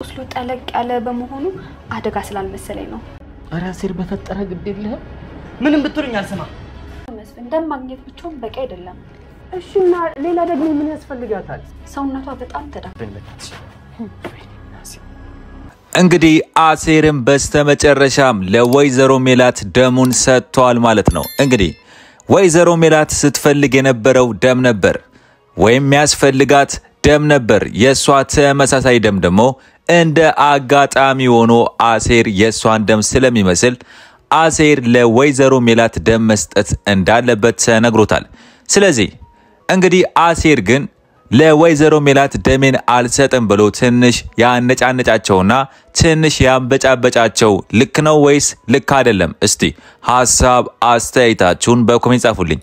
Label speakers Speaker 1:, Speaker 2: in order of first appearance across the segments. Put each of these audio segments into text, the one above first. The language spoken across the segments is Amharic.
Speaker 1: ቁስሉ ጠለቅ ያለ በመሆኑ አደጋ ስላልመሰለኝ ነው
Speaker 2: አራሴር በፈጠረ ግድ የለህም ምንም ብትሉኝ አልሰማም
Speaker 1: መስፍን እንደማግኘት ብቻውን በቂ አይደለም
Speaker 2: እሺና ሌላ ደግሞ ምን ያስፈልጋታል
Speaker 1: ሰውነቷ በጣም ተዳፈነች
Speaker 3: እንግዲህ አሴርም በስተመጨረሻም ለወይዘሮ ሜላት ደሙን ሰጥቷል ማለት ነው እንግዲህ ወይዘሮ ሜላት ስትፈልግ የነበረው ደም ነበር ወይም ያስፈልጋት ደም ነበር የሷ ተመሳሳይ ደም ደሞ እንደ አጋጣሚ ሆኖ አሴር የሷን ደም ስለሚመስል አሴር ለወይዘሮ ሜላት ደም መስጠት እንዳለበት ተነግሮታል ስለዚህ እንግዲህ አሴር ግን ለወይዘሮ ሜላት ደሜን አልሰጥም ብሎ ትንሽ ያነጫነጫቸውና ትንሽ ያንበጫበጫቸው ልክ ነው ወይስ ልክ አይደለም እስቲ ሐሳብ አስተያየታችሁን በኮሜንት ጻፉልኝ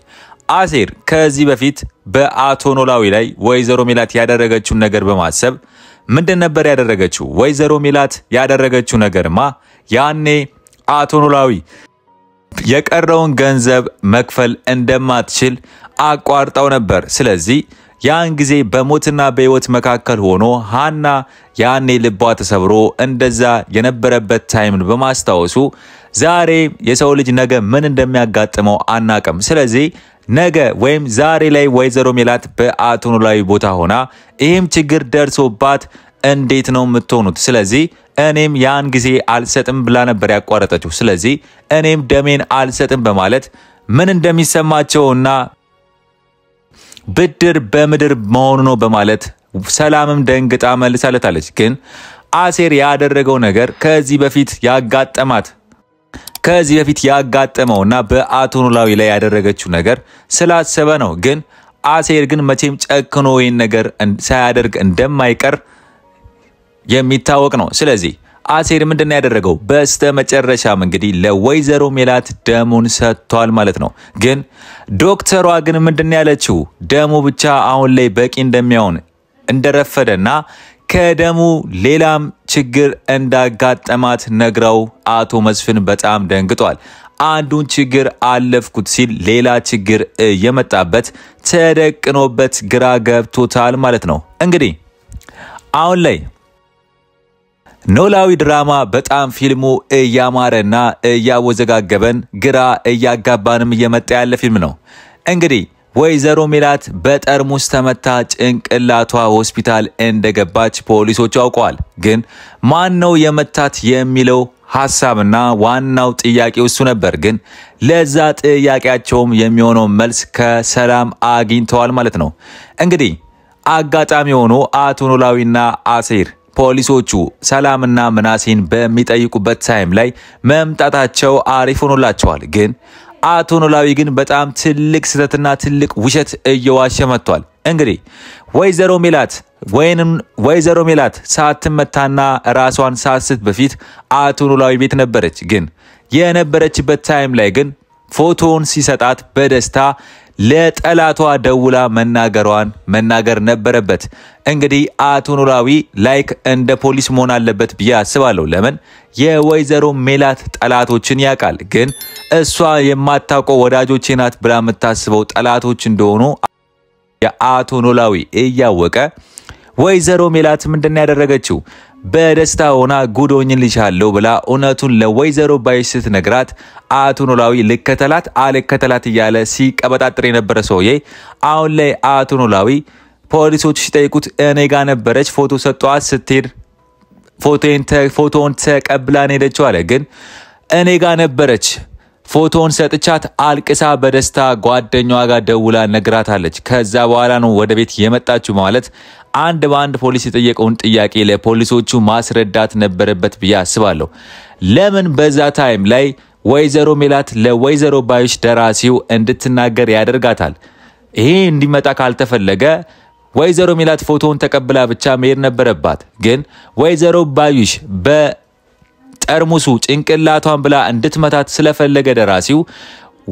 Speaker 3: አሴር ከዚህ በፊት በአቶ ኖላዊ ላይ ወይዘሮ ሜላት ያደረገችው ነገር በማሰብ ምንድን ነበር ያደረገችው ወይዘሮ ሜላት ያደረገችው ነገርማ ያኔ አቶ ኖላዊ የቀረውን ገንዘብ መክፈል እንደማትችል አቋርጣው ነበር ስለዚህ ያን ጊዜ በሞትና በህይወት መካከል ሆኖ ሃና ያኔ ልቧ ተሰብሮ እንደዛ የነበረበት ታይምን በማስተዋወሱ ዛሬ የሰው ልጅ ነገ ምን እንደሚያጋጥመው አናቀም ስለዚህ ነገ ወይም ዛሬ ላይ ወይዘሮ ሜላት በአቶ ኖላዊ ቦታ ሆና ይሄም ችግር ደርሶባት እንዴት ነው የምትሆኑት ስለዚህ እኔም ያን ጊዜ አልሰጥም ብላ ነበር ያቋረጠችው ስለዚህ እኔም ደሜን አልሰጥም በማለት ምን እንደሚሰማቸውና ብድር በምድር መሆኑ ነው በማለት ሰላምም ደንግጣ መልሳለታለች ግን አሴር ያደረገው ነገር ከዚህ በፊት ያጋጠመውና በአቶ ኖላዊ ላይ ያደረገችው ነገር ስላሰበ ነው ግን አሴር ግን መቼም ጨክኖ ይሄን ነገር ሳያደርግ እንደማይቀር የሚታወቅ ነው ስለዚህ አሴር ምንድነው ያደረገው በስተመጨረሻም እንግዲህ ለወይዘሮ ሜላት ደሙን ሰጥቷል ማለት ነው ግን ዶክተሯ ግን ምንድነው ያለችው ደሙ ብቻ አሁን ላይ በቂ እንደሚያውን እንደረፈደና ከደሙ ሌላም ችግር እንዳጋጠማት ነግራው አቶ መስፍን በጣም ደንግጧል አንዱን ችግር አለፍኩት ሲል ሌላ ችግር የመጣበት ተደቅኖበት ግራ ገብቶታል ማለት ነው እንግዲህ አሁን ላይ ኖላዊ ድራማ በጣም ፊልሙ እያማረና እያወዘጋገበን ግራ እያጋባንም እየመጣ ያለ ፊልም ነው እንግዲህ ወይዘሮ ሜላት በጠርሙስ ተመታ ጭንቅላቷ ሆስፒታል እንደገባች ፖሊሶች አውቀዋል ግን ማን ነው የመታት የሚለው ሐሳብና ዋናው ጥያቄው እሱ ነበር ግን ለዛ ጥያቄያቸውም የሚሆነው መልስ ከሰላም አግኝተዋል ማለት ነው እንግዲህ አጋጣሚ ሆኖ አቶ ኖላዊና አሴር ፖሊሶቹ ሰላምና መናሲን በሚጠይቁበት ታይም ላይ መምጣታቸው አሪፍ ሆኖላቸዋል ግን አቶ ኖላዊ ግን በጣም ትልቅ ስተትና ትልቅ ውሸት እየዋሸ መጥቷል እንግዲህ ወይዘሮ ሜላት ሳትመታና ራሷን ሳስት በፊት አቶ ኖላዊ ቤት ነበረች ግን የነበረችበት ታይም ላይ ግን ፎቶውን ሲሰጣት በደስታ ለጠላቷ ደውላ መናገር ነበረበት እንግዲህ አቶ ኖላዊ ላይክ እንደ ፖሊስ መሆን አለበት ብዬ አስባለሁ ለምን የወይዘሮ ሜላት ጠላቶችን ያቃል ግን እሷ የማታውቀው ወዳጆቼ ናት ብላ የምታስበው ጠላቶች እንደሆኑ የአቶ ኖላዊ እያወቀ ወይዘሮ ሜላት ምንድነው ያደረገችው በደስታ ሆና ጉዶኝልሻለሁ ብላ ኡነቱን ለወይዘሮ ባይሽ ስትነግራት አቶ ኖላዊ ልከተላት አልከተላት እያለ ሲቀበጣጥር የነበረ ሰውዬ አሁን ላይ አቶ ኖላዊ ፖሊሶች ሲጠይቁት እኔ ጋር ነበረች ፎቶ ሰጧት ስትሄድ ፎቶን ተቀብላን ሄደችው አለ ግን እኔ ጋር ነበረች ፎቶን ሰጥቻት አልቅሳ በደስታ ጓደኛዋ ጋር ደውላ ነግራታለች ከዛ በኋላ ነው ወደ ቤት የመጣችው ማለት አንድ ባንድ ፖሊስ የጠየቀውን ጥያቄ ለፖሊሶቹ ማስረዳት ነበረበት ብዬ አስባለሁ ለምን በዛ ታይም ላይ ወይዘሮ ሜላት ለወይዘሮ ባይሽ ደራሲው እንድትናገር ያደርጋታል ይሄ እንዲመጣ ካልተፈለገ ወይዘሮ ሜላት ፎቶን ተቀብላ ብቻ መሄድ ነበረባት ግን ወይዘሮ ባይሽ በጠርሙሱ ጭንቅላቷን ብላ እንድትመታት ስለፈለገ ደራሲው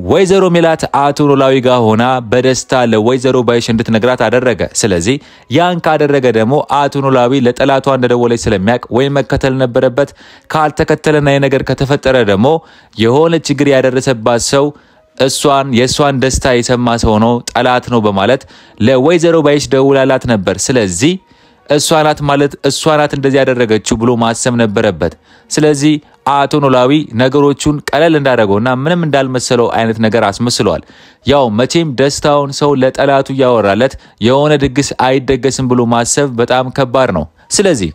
Speaker 3: ወይዘሮ ሜላት አቶ ኖላዊ ጋር ሆና በደስታ ለወይዘሮ ባይሽ እንድትነግራት አደረገ ስለዚህ ያን ካደረገ ደግሞ አቶ ኖላዊ ለጠላቷ እንደደወለች ስለሚያቅ ወይ መከተል ነበረበት ካልተከተለና የነገር ከተፈጠረ ደግሞ የሆነ ችግር ያደረሰባት ሰው የሷን ደስታ የሰማ ሰው ነው ጠላት ነው በማለት ለወይዘሮ ባይሽ ደውላላት ነበር ስለዚህ እሷ ናት እንደዚህ ያደረገችው ብሎ ማሰብ ነበረበት። ስለዚህ አቶ ኖላዊ ነገሮቹን ቀለል እንዳደረገውና ምንም እንዳልመሰለው አይነት ነገር አስመስሏል። ያው መቼም ደስታውን ሰው ለጠላቱ ያወራለት የሆነ ድግስ አይደገስም ብሎ ማሰብ በጣም ከባድ ነው። ስለዚህ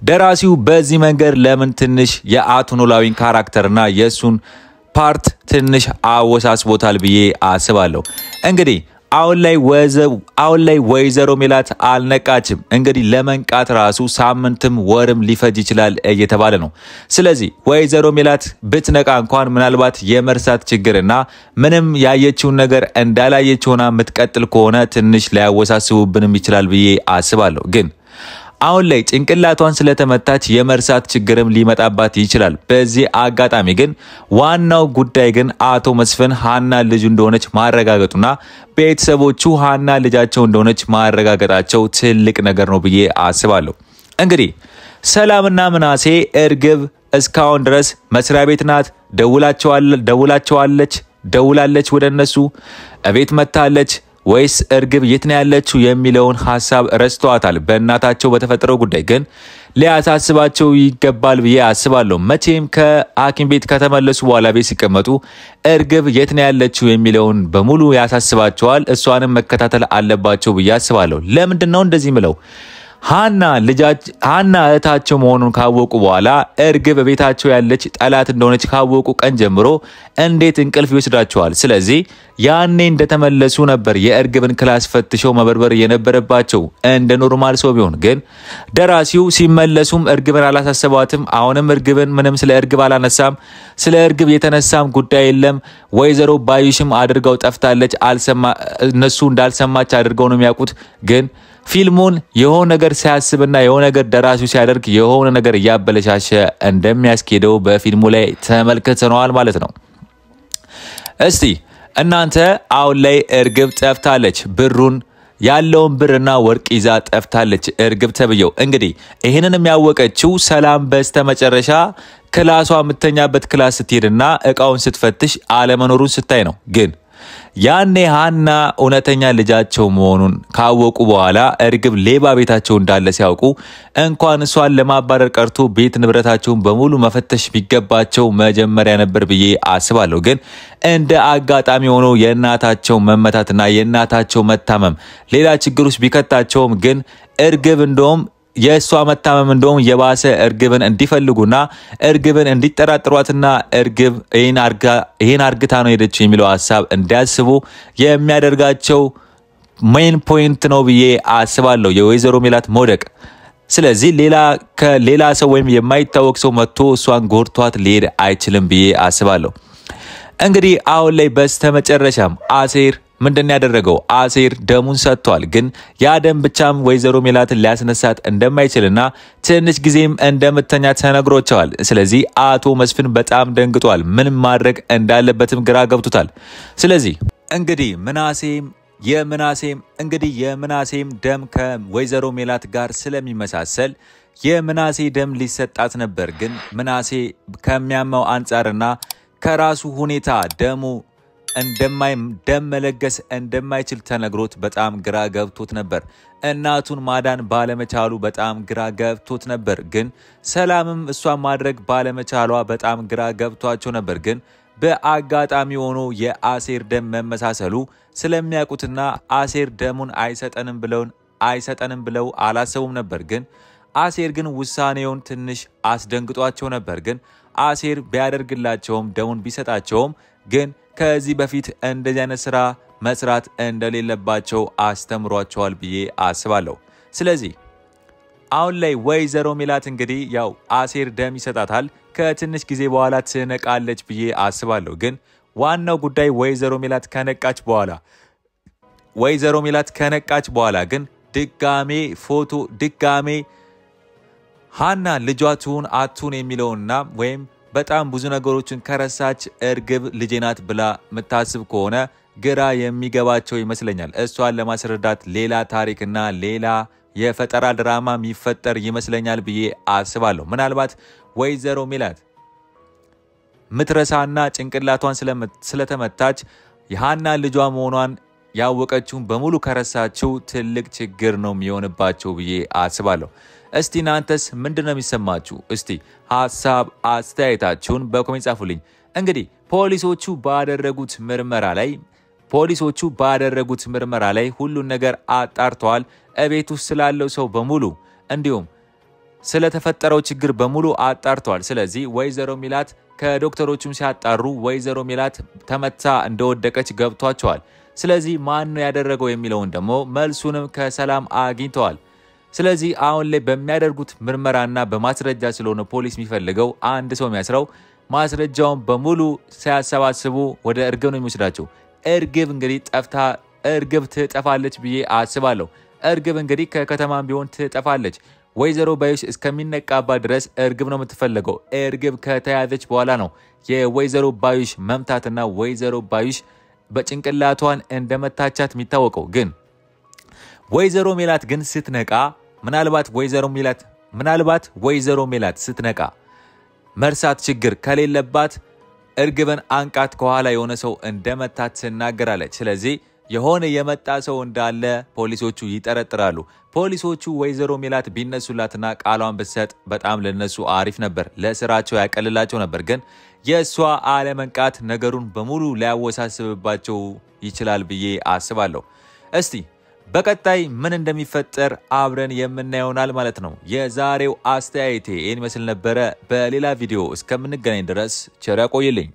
Speaker 3: ደራሲው በዚህ መንገድ ለምን ትንሽ የአቶ ኖላዊን ካራክተርና የሱን ፓርት ትንሽ አወሳስቦታል ብዬ አስባለሁ። እንግዲህ አሁን ላይ ወይዘሮ ሜላት አልነቃችም። እንግዲህ ለመንቃት ራሱ ሳምንትም ወርም ሊፈጅ ይችላል እየተባለ ነው። ስለዚህ ወይዘሮ ሜላት ብትነቃ እንኳን ምናልባት የመርሳት ችግርና ምንም ያየችውን ነገር እንዳላየች ሆና የምትቀጥል ከሆነ ትንሽ ሊያወሳስቡብንም ይችላል ብዬ አስባለሁ። ግን አሁን ላይ ጭንቅላቷን ስለተመታች የመርሳት ችግርም ሊመጣባት ይችላል። በዚህ አጋጣሚ ግን ዋናው ጉዳይ ግን አቶ መስፍን ሃና ልጁ እንደሆነች ማረጋገጡና ቤተሰቦቹ ሃና ልጃቸው እንደሆነች ማረጋገጣቸው ትልቅ ነገር ነው ብዬ አስባለሁ። እንግዲህ ሰላምና ምናሴ እርግብ እስካሁን ድረስ መስሪያ ቤት ናት፣ ደውላለች ወደነሱ እቤት መታለች ወይስ እርግብ የት ነው ያለችው የሚለውን ሐሳብ ረስተዋታል። በእናታቸው በተፈጠረው ጉዳይ ግን ሊያሳስባቸው ይገባል ብዬ አስባለሁ። መቼም ከሐኪም ቤት ከተመለሱ በኋላ ቤት ሲቀመጡ እርግብ የት ነው ያለችው የሚለውን በሙሉ ያሳስባቸዋል። እሷንም መከታተል አለባቸው ብዬ አስባለሁ። ለምንድን ነው እንደዚህ ምለው? ሃና እህታቸው መሆኑን ካወቁ በኋላ እርግብ ቤታቸው ያለች ጠላት እንደሆነች ካወቁ ቀን ጀምሮ እንዴት እንቅልፍ ይወስዳቸዋል? ስለዚህ ያኔ እንደተመለሱ ነበር የእርግብን ክላስ ፈትሸው መበርበር የነበረባቸው እንደ ኖርማል ሰው ቢሆን። ግን ደራሲው ሲመለሱም እርግብን አላሳሰባትም። አሁንም እርግብን ምንም ስለ እርግብ አላነሳም። ስለ እርግብ የተነሳም ጉዳይ የለም። ወይዘሮ ባዩሽም አድርገው ጠፍታለች። እነሱ እንዳልሰማች አድርገው ነው የሚያውቁት። ግን ፊልሙን የሆነ ነገር ሲያስብና የሆነ ነገር ደራሲው ሲያደርግ የሆነ ነገር ያበለሻሸ እንደሚያስኬደው በፊልሙ ላይ ተመልክተናል ማለት ነው። እስቲ እናንተ አሁን ላይ እርግብ ጠፍታለች፣ ብሩን ያለውን ብርና ወርቅ ይዛ ጠፍታለች እርግብ ተብየው። እንግዲህ ይሄንን የሚያወቀችው ሰላም በስተመጨረሻ ክላሷ የምተኛበት ክላስ ስትሄድና እቃውን ስትፈትሽ አለመኖሩን ስታይ ነው። ግን ያኔ ሃና እውነተኛ ልጃቸው መሆኑን ካወቁ በኋላ እርግብ ሌባ ቤታቸው እንዳለ ሲያውቁ እንኳን እሷን ለማባረር ቀርቶ ቤት ንብረታቸውን በሙሉ መፈተሽ ቢገባቸው መጀመሪያ ነበር ብዬ አስባለሁ። ግን እንደ አጋጣሚ ሆኖ የእናታቸው መመታትና የእናታቸው መታመም ሌላ ችግር ውስጥ ቢከታቸውም ግን እርግብ እንደውም የሷ መታመም እንደውም የባሰ እርግብን እንዲፈልጉና እርግብን እንዲጠራጥሯትና እርግብ ይሄን አርግታ ነው ሄደች የሚለው ሐሳብ እንዲያስቡ የሚያደርጋቸው ሜን ፖይንት ነው ብዬ አስባለሁ የወይዘሮ ሜላት መውደቅ። ስለዚህ ሌላ ሰው ወይም የማይታወቅ ሰው መጥቶ እሷን ጎርቷት ሊሄድ አይችልም ብዬ አስባለሁ። እንግዲህ አሁን ላይ በስተመጨረሻም አሴር ምንድን ያደረገው? አሴር ደሙን ሰጥቷል። ግን ያ ደም ብቻም ወይዘሮ ሜላትን ሊያስነሳት እንደማይችልና ትንሽ ጊዜም እንደምተኛ ተነግሮቸዋል። ስለዚህ አቶ መስፍን በጣም ደንግጧል። ምን ማድረግ እንዳለበትም ግራ ገብቶታል። ስለዚህ እንግዲህ የምናሴም ደም ከወይዘሮ ሜላት ጋር ስለሚመሳሰል የምናሴ ደም ሊሰጣት ነበር። ግን ምናሴ ከሚያመው አንጻርና ከራሱ ሁኔታ ደም መለገስ እንደማይችል ተነግሮት በጣም ግራ ገብቶት ነበር። እናቱን ማዳን ባለመቻሉ በጣም ግራ ገብቶት ነበር። ግን ሰላምም እሷን ማድረግ ባለመቻሏ በጣም ግራ ገብቷቸው ነበር። ግን በአጋጣሚ ሆኖ የአሴር ደም መመሳሰሉ ስለሚያውቁትና አሴር ደሙን አይሰጠንም ብለው አላሰቡም ነበር። ግን አሴር ግን ውሳኔውን ትንሽ አስደንግጧቸው ነበር። ግን አሴር ቢያደርግላቸውም ደሙን ቢሰጣቸውም ግን ከዚህ በፊት እንደዚህ አይነት ስራ መስራት እንደሌለባቸው አስተምሯቸዋል ብዬ አስባለሁ። ስለዚህ አሁን ላይ ወይዘሮ ሜላት እንግዲህ ያው አሴር ደም ይሰጣታል፣ ከትንሽ ጊዜ በኋላ ትነቃለች ብዬ አስባለሁ። ግን ዋናው ጉዳይ ወይዘሮ ሜላት ከነቃች በኋላ ግን ድጋሜ ሃና ልጇ ትሁን አትሁን የሚለውና ወይም በጣም ብዙ ነገሮችን ከረሳች እርግብ ልጄ ናት ብላ የምታስብ ከሆነ ግራ የሚገባቸው ይመስለኛል። እሷን ለማስረዳት ሌላ ታሪክና ሌላ የፈጠራ ድራማ የሚፈጠር ይመስለኛል ብዬ አስባለሁ። ምናልባት ወይዘሮ ሜላት ምትረሳና ጭንቅላቷን ስለተመታች የሃና ልጇ መሆኗን ያወቀችውን በሙሉ ከረሳችሁ ትልቅ ችግር ነው የሚሆንባቸው ብዬ አስባለሁ። እስቲ እናንተስ ምንድነው የሚሰማችሁ? እስቲ ሐሳብ አስተያየታችሁን በኮሜንት ጻፉልኝ። እንግዲህ ፖሊሶቹ ባደረጉት ምርመራ ላይ ሁሉን ነገር አጣርተዋል። እቤት ውስጥ ስላለው ሰው በሙሉ እንዲሁም ስለተፈጠረው ችግር በሙሉ አጣርተዋል። ስለዚህ ወይዘሮ ሚላት ከዶክተሮቹም ሲያጣሩ ወይዘሮ ሚላት ተመታ እንደወደቀች ገብቷቸዋል። ስለዚህ ማን ነው ያደረገው የሚለውን ደግሞ መልሱንም ከሰላም አግኝተዋል። ስለዚህ አሁን ላይ በሚያደርጉት ምርመራና በማስረጃ ስለሆነ ፖሊስ የሚፈልገው አንድ ሰው የሚያስረው ማስረጃውን በሙሉ ሲያሰባስቡ ወደ እርግብ ነው የሚወስዳቸው። እርግብ ትጠፋለች ብዬ አስባለሁ። እርግብ እንግዲህ ከከተማም ቢሆን ትጠፋለች። ወይዘሮ ባዩሽ እስከሚነቃባት ድረስ እርግብ ነው የምትፈልገው። እርግብ ከተያዘች በኋላ ነው የወይዘሮ ባዩሽ መምታትና ወይዘሮ ባዩሽ በጭንቅላቷን እንደመታቻት የሚታወቀው። ግን ወይዘሮ ሜላት ግን ስትነቃ ምናልባት ወይዘሮ ሜላት ስትነቃ መርሳት ችግር ከሌለባት እርግብን አንቃት ከኋላ የሆነ ሰው እንደመታት ትናገራለች። ስለዚህ የሆነ የመጣ ሰው እንዳለ ፖሊሶቹ ይጠረጥራሉ። ፖሊሶቹ ወይዘሮ ሜላት ቢነሱላትና ቃሏን ብትሰጥ በጣም ለነሱ አሪፍ ነበር፣ ለስራቸው ያቀልላቸው ነበር። ግን የሷ አለመንቃት ነገሩን በሙሉ ሊያወሳስብባቸው ይችላል ብዬ አስባለሁ። እስቲ በቀጣይ ምን እንደሚፈጠር አብረን የምናየውናል ማለት ነው። የዛሬው አስተያየቴ ይህን ይመስል ነበረ። በሌላ ቪዲዮ እስከምንገናኝ ድረስ ቸር ያቆይልኝ።